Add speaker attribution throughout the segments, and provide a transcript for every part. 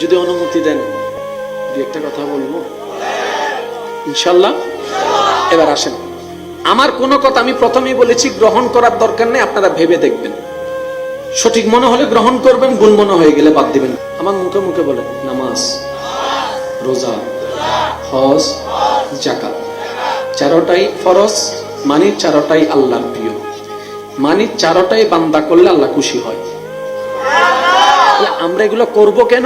Speaker 1: যদি অনুমতি দেন দুই একটা কথা বলবো ইনশাআল্লাহ। এবার আসেন, আমার কোনো কথা আমি প্রথমেই বলেছি গ্রহণ করার দরকার নেই, আপনারা ভেবে দেখবেন, সঠিক মনে হলে গ্রহণ করবেন, ভুল মনে হয়ে গেলে বাদ দিবেন। আমার মুখে মুখে বলেন নামাজ, রোজা, হজ, যাকাত, চারোটাই ফরজ, মানে চারোটাই আল্লাহর প্রিয়, মানে চারোটাই বান্দা করলে আল্লাহ খুশি হয়। আমরা এগুলো করব কেন?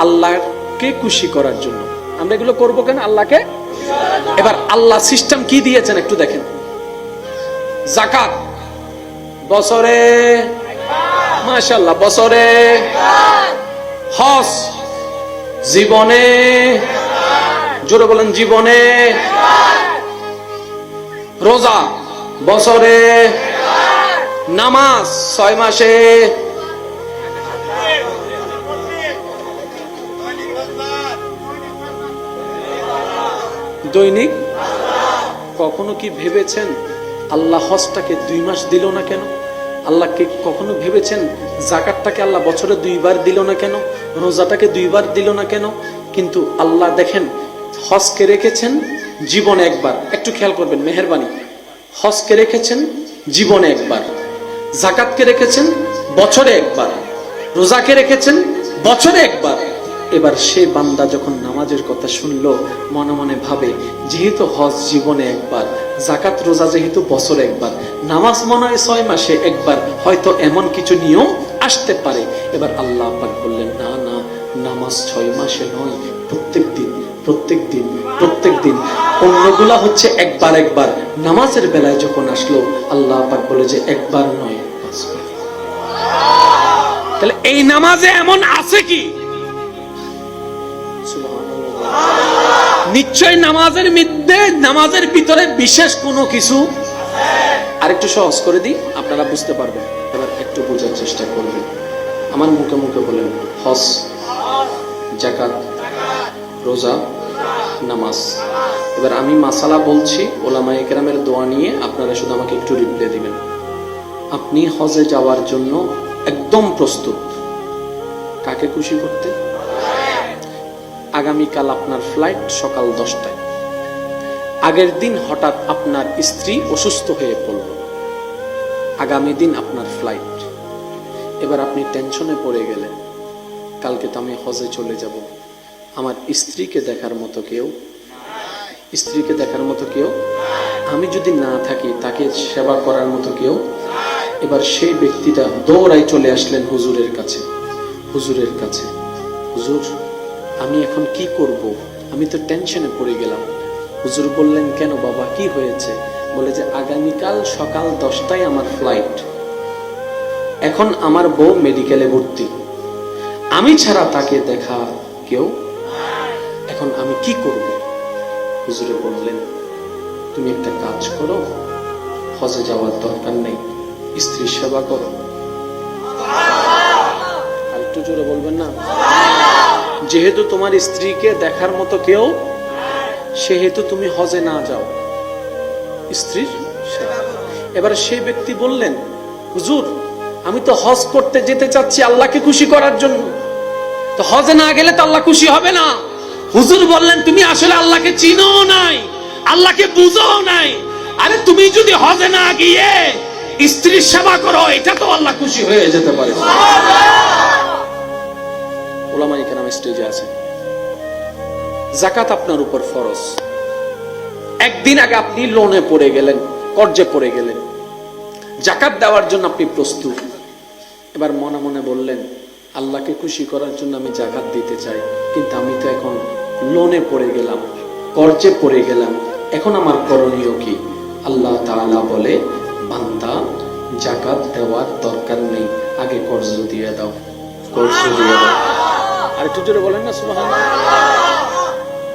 Speaker 1: আল্লাহকে খুশি করার জন্য। আমরা এগুলো করব কেন? আল্লাহকে। এবার আল্লাহ সিস্টেম কি দিয়েছেন একটু দেখেন। যাকাত বছরে, মাশাআল্লাহ বছরে, হজ জীবনে, জোরে বলেন জীবনে, রোজা বছরে, নামাজ 6 মাসে, দৈনিক। কখনো কি ভেবেছেন আল্লাহ হজটাকে 2 মাস দিল না কেন? আল্লাহকে কখনো ভেবেছেন যাকাতটাকে আল্লাহ বছরে 2 বার দিল না কেন? রোজাটাকে 2 বার দিল না কেন? কিন্তু আল্লাহ দেখেন হজকে রেখেছেন জীবনে একবার। একটু খেয়াল করবেন মেহেরবানি, হজকে রেখেছেন জীবনে একবার, যাকাতকে রেখেছেন বছরে একবার, রোজাকে রেখেছেন বছরে একবার। এবার সে বান্দা যখন নামাজের কথা শুনলো মনে মনে ভাবে যেহেতু হজ জীবনে একবার, যাকাত রোজা যেহেতু বছরে একবার, নামাজ মনে হয় 6 মাসে একবার, হয়তো এমন কিছু নিয়ম আসতে পারে। এবার আল্লাহ পাক বললেন না না, নামাজ 6 মাসে নয়, প্রত্যেক দিন প্রত্যেক দিন প্রত্যেক দিন। অন্যগুলা হচ্ছে একবার একবার, নামাজের বেলায় যখন আসলো আল্লাহ পাক বলে যে একবার নয়। তাহলে এই নামাজে এমন আছে কি? নিশ্চয় নামাজের মধ্যে, নামাজের ভিতরে বিশেষ কোনো কিছু। আরেকটু সহজ করে দিই, আপনারা বুঝতে পারবেন। এবার একটু বোঝার চেষ্টা করবেন। আমার মুখে মুখে বলেন হজ, যাকাত, রোজা, নামাজ। এবার আমি মাসালা বলছি, ওলামায়ে কেরামের দোয়া নিয়ে আপনারা শুধু আমাকে একটু রিপ্লাই দিবেন। আপনি হজে যাওয়ার জন্য একদম প্রস্তুত, কাকে খুশি করতে? আগামীকাল আপনার ফ্লাইট সকাল 10টায়। আগের দিন হঠাৎ আপনার স্ত্রী অসুস্থ হয়ে পড়ল, আগামী দিন আপনার ফ্লাইট। এবার আপনি টেনশনে পড়ে গেলেন, কালকে তো আমি হজে চলে যাব, আমার স্ত্রীকে দেখার মতো কেউ, স্ত্রীকে দেখার মতো কেউ, আমি যদি না থাকি তাকে সেবা করার মতো কেউ। এবার সেই ব্যক্তিটা দৌড়ায় চলে আসলেন হুজুরের কাছে। হুজুরের কাছে, হুজুর আমি এখন কি করব? আমি তো টেনশনে পড়ে গেলাম। হুজুর বললেন কেন বাবা, কি হয়েছে? বলে যে আগামীকাল সকাল 10টায় আমার ফ্লাইট, এখন আমার বউ মেডিকেলে ভর্তি, আমি ছাড়া তাকে দেখা কেউ, এখন আমি কি করব? হুজুরে বললেন তুমি একটা কাজ করো, হজে যাওয়ার দরকার নেই, স্ত্রীর সেবা করো। আর একটু জোরে বলবেন না। যেহেতু তোমার স্ত্রীকে দেখার মতো কেউ, সেহেতু তুমি হজে না যাও, স্ত্রীর সেবা। এবার সেই ব্যক্তি বললেন হুজুর আমি তো হজ করতে যেতে চাচ্ছি আল্লাহকে খুশি করার জন্য, তো হজে না গেলে তো আল্লাহ খুশি হবে না। হুজুর বললেন তুমি আসলে আল্লাহকে চিনো নাই, আল্লাহকে বুঝো নাই। আরে তুমি যদি হজে না গিয়ে স্ত্রীর সেবা করো, এটা তো আল্লাহ খুশি হয়ে যেতে পারে। ওলামায়ে কেরাম স্টেজে আছেন। যাকাত আপনার উপর ফরজ। একদিন আগে আপনি লোনে পড়ে গেলেন, কর্জে পড়ে গেলেন, যাকাত দেওয়ার জন্য আপনি প্রস্তুত। এবার মনে মনে বললেন আল্লাহকে খুশি করার জন্য আমি যাকাত দিতে চাই, কিন্তু আমি তো এখন লোনে পড়ে গেলাম, কর্জে পড়ে গেলাম, এখন আমার করণীয় কি? আল্লাহ তাআলা বলে বান্দা যাকাত দেওয়ার দরকার নেই, আগে কর্জ দিয়ে দাও, কর্জ দিয়ে দাও। আর একটু জোরে বলেন না সুবহানাল্লাহ।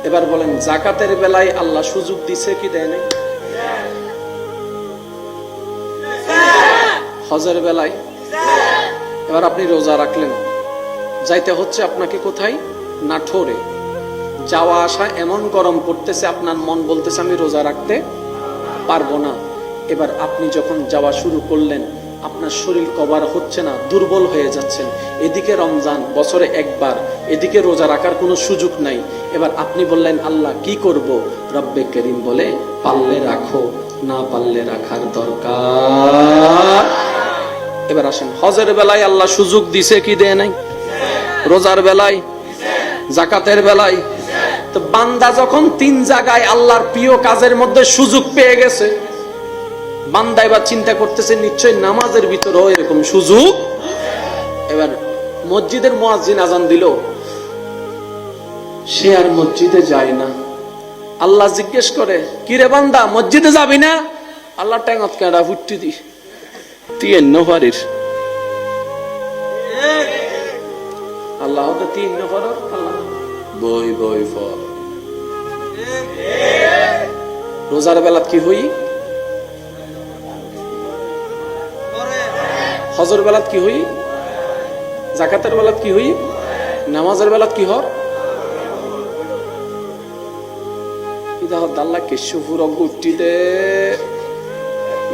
Speaker 1: এবার বলেন যাকাতের বেলায় আল্লাহ সুযোগ দিছে কি দেয় নাই? হজের বেলায়। এবার আপনি রোজা রাখলেন, যাইতে হচ্ছে আপনাকে কোথায়? নাটোরে। যাওয়া আসা এমন গরম পড়তেছে, আপনার মন বলতেছে আমি রোজা রাখতে পারবো না। এবার আপনি যখন যাওয়া শুরু করলেন, আপনার শরীর কভার হচ্ছে না, দুর্বল হয়ে যাচ্ছেন, এদিকে রমজান বছরে একবার, এদিকে রোজা রাখার কোনো সুযোগ নাই। এবার আপনি বললেন আল্লাহ কি করব? রব্বে করিম বলে পারলে রাখো, না পারলে রাখার দরকার। এবার আসেন, হজের বেলায় আল্লাহ সুযোগ দিছে কি দেয় নাই? রোজার বেলায়, যাকাতের বেলায়। তো বান্দা যখন 3 জায়গায় আল্লাহর প্রিয় কাজের মধ্যে সুযোগ পেয়ে গেছে, বান্দা এবার চিন্তা করতেছে নিশ্চয় নামাজের ভিতরেও এরকম সুযোগ। এবার মসজিদের মুয়াজ্জিন আজান দিল, সে আর মসজিদে যায় না। আল্লাহ জিজ্ঞেস করে, কি রে বান্দা মসজিদে যাবি না? আল্লাহ ট্যাঙত কেডা ফুটি দি তুই নফারির আল্লাহ তো 3 নফর আল্লাহ বই বই ফর। রোজার বেলাত কি হই? হজর বেলাত কি হই? যাকাতের বেলাত কি হই? নামাজের বেলাত কি হর? ইদা আল্লাহ কেশুপুর গুটি দে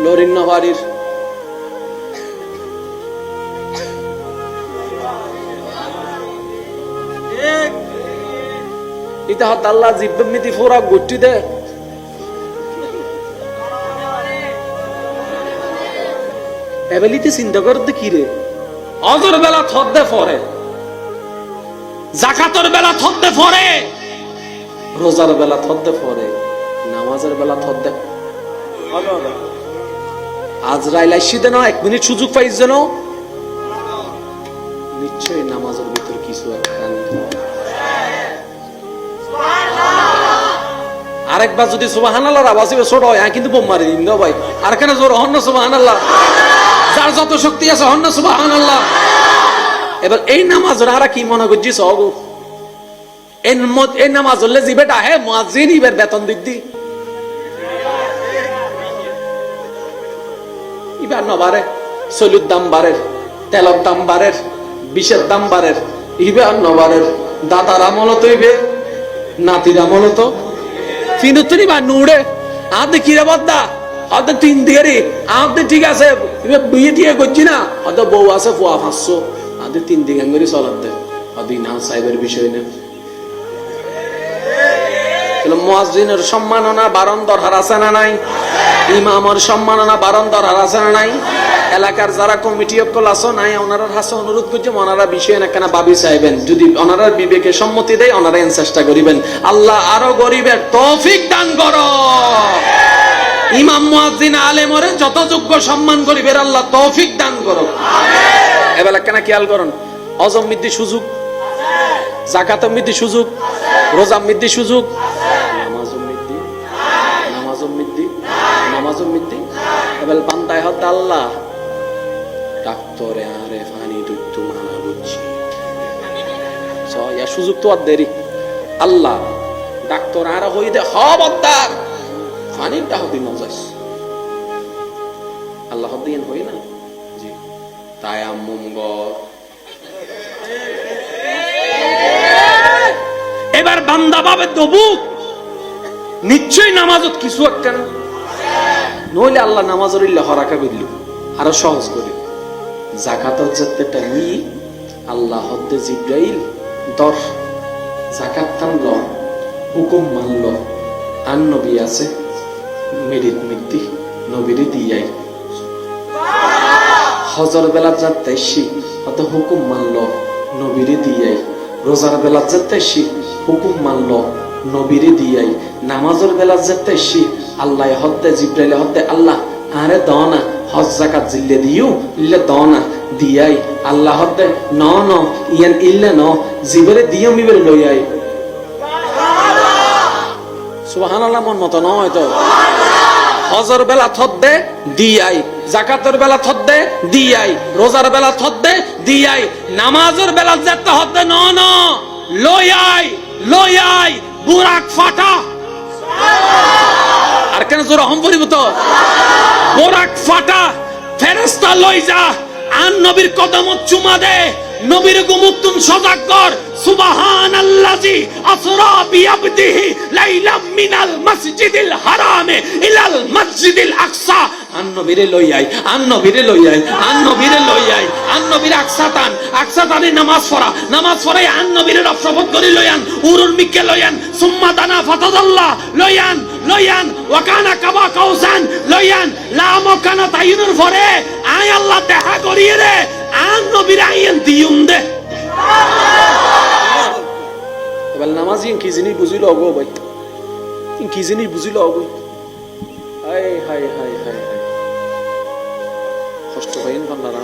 Speaker 1: লরিন নবারির ইদা আল্লাহ জিব্বমিতি ফুরা গুটি দে এবেলিতে চিন্তা করতে কি রে? অজর বেলা থদ্দে ফরে, যাকাতের বেলা থদ্দে ফরে, রোজার বেলা থদ্দে ফরে, নামাজের বেলা থদ্দে। আজরাইল আইসি দেন 1 মিনিট সুযোগ পাইছ যেন, নিশ্চয়ই নামাজের ভিতর কিছু একখান। আরেকবার যদি সুবহানাল্লাহর আওয়াজ ছোট হয় কিন্তু বোম মারি দিন ভাই। আর কেন জোর হন না সুবহানাল্লাহ? যার যত শক্তি আছে হন না সুবহানাল্লাহ। এবার এই নামাজ ওরা কি মনে করছিস? এই নামাজ হলে যে বেটা হে মুয়াজ্জিন ইবের বেতন দিদি ইবার নবারে, সলুর দাম বাড়ের, তেলের দাম বাড়ের, বিষের দাম বাড়ের, ইবার নবারের। দাদার আমল তো ইবে, নাতির আমল তো ফিনুতুনি বা নুড়ে আদে কিরে বদ্দা আদে 3 দিগেরি আদে ঠিক আছে বিয়ে দিয়ে করছি না, আদে বউ আছে ফুয়া 500 আদে 3 দিন করে চলাতে আদি না সাহেবের বিষয় না। মুয়াজ্জিনের সম্মাননা বারণ দরকার আছে না নাই? ইমামের সম্মাননা বারণ দরকার আছে না নাই? এলাকার যারা কমিটি অকল আছে নাই, ওনারা হাসে অনুরোধ করছে ওনারা বিষয় না কেন ভাবি চাইবেন, যদি ওনারা বিবেকে সম্মতি দেয় ওনারা চেষ্টা করিবেন। আল্লাহ আরো গরিবের তৌফিক দান করো। ইমাম মুয়াজ্জিন আলেমরে যত যোগ্য সম্মান করিবেন আল্লাহ তৌফিক দান করো। এবার কেন খেয়াল করুন, অজম মিদ্দি সুযোগ, যাকাত মিদ্দি সুযোগ, রোজা মিদ্দি সুযোগ, নামাজও মিদ্দি, নামাজও মিদ্দি, নামাজও মিদ্দি। এবার বান্দায় হত আল্লাহ ডাক্তারে আরে ফানি দুইতু মানা বুঝছি ইয়া সুযোগ তো আর দেরি। আল্লাহ ডাক্তার আর হই দে খবরদার ফানিটা হবি মজাস আল্লাহ দিন হই না জি তায়াম্মুম গর। এবার বান্দা ভাবে তবু নিশ্চয়ই নামাজত কিছু একটা নইলে আল্লাহ নামাজের হরাকা বিল আরো সহজ করে। যাকাতত যেতে টাইমি আল্লাহ হদ্দে জিব্রাইল দর যাকাত টানল, হুকুম মানল, আর নবী আছে মেরিত মিত্তি নবীরে দিয়াই। হজর বেলা যাতে হয়তো হুকুম মানল, নবীরে দিয়াই। রোজার বেলা যেতে হুকুম মানল, নবীরে দিয়াই। নামাজের বেলা যেতে আল্লাহ হদ্দে জিব্রাইল হদ্দে আল্লাহ আরে দনা হজ যাকাত জিল্লে দিও ইল্লে দনা দিয়াই। আল্লাহ হদ্দে ন ন ইয়ান ইল্লে ন জিবরে দিও মিবের লইয়াই। সুবহানাল্লাহ মন মত নয় তো। হজর বেলা থদ্দে দিয়াই, যাকাতের বেলা থদ্দে দিয়াই, রোজার বেলা থদ্দে দিয়াই, নামাজের বেলা যেতে হদ্দে ন ন লইয়াই লইয়াই বুরাক ফাটা। আর কেন জোর হম পরিব তো বোরাক ফাটা ফেরেশতা লই যা আন নবীর কদমত চুমা দে, নবীর গুমুক্তুন সজাগ কর। সুবহানাল্লাযী আসরা বিআবদিহি লাইলাম মিনাল মাসজিদিল হারামে ইলাল মাসজিদিল আকসা আন নবীরে লই আই, আন নবীরে লই আই, আন নবীরে লই আই, আন নবীর আকসাতানে নামাজ পড়া, নামাজ পড়াই আন নবীরে রব শপথ করে লই আন, উরুর মিক্কে লই আন, সুম্মা দানা ফাতাদাল্লাহ লই আন, লই আন, ওয়া কানা কাবা কাউসান লই আন, লা মাকানা তাইনুর পরে আয় আল্লাহ দেখা করিয়ে রে, আন নবীরে আইন দিউম দে। এবার নামাজি কি জিনিস বুঝিল অগো ভাই, কি জিনিস বুঝিল অগো, হায় হায় হায় হায় হায়, কষ্ট পাইন বান্দারা।